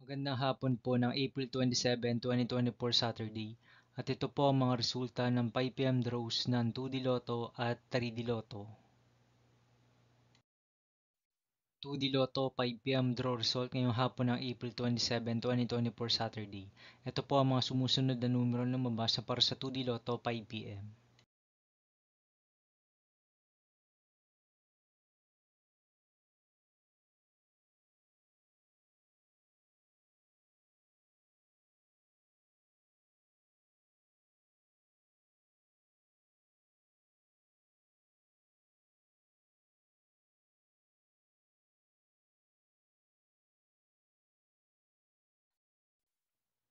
Magandang hapon po ng April 27, 2024 Saturday. At ito po ang mga resulta ng 5pm draws ng 2D Lotto at 3D Lotto. 2D Lotto 5pm draw result ngayong hapon ng April 27, 2024 Saturday. Ito po ang mga sumusunod na numero na lumabas para sa 2D Lotto 5pm.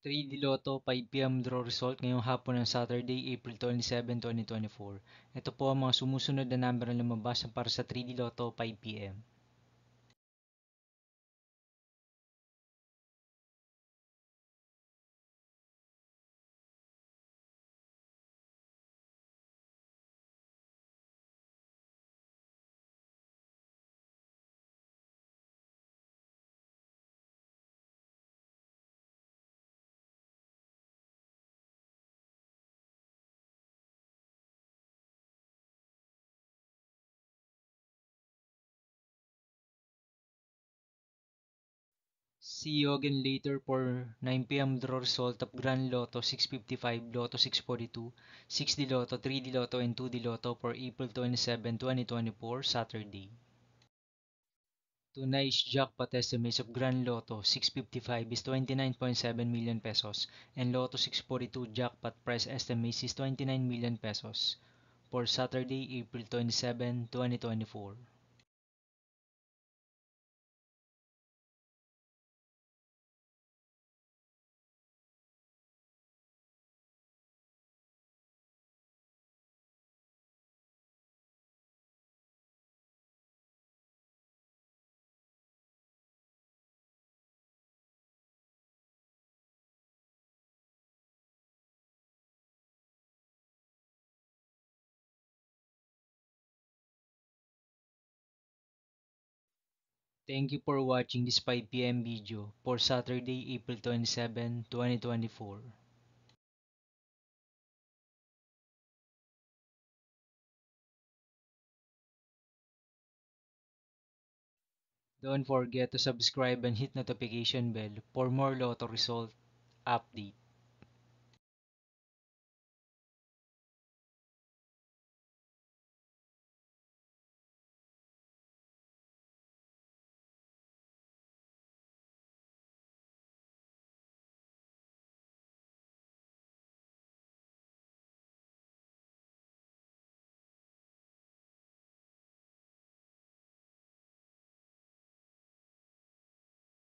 3D Lotto 5pm draw result ngayong hapon ng Saturday, April 27, 2024. Ito po ang mga sumusunod na number na lumabas para sa 3D Lotto 5pm. 'See you again later for 9pm draw result of Grand Lotto 655, Lotto 642, 6D Lotto, 3D Lotto, and 2D Lotto for April 27, 2024, Saturday. Tonight's jackpot estimates of Grand Lotto 655 is 29.7 million pesos and Lotto 642 jackpot price estimates is 29 million pesos for Saturday, April 27, 2024. Thank you for watching this 5pm video for Saturday, April 27, 2024. Don't forget to subscribe and hit notification bell for more Lotto result update.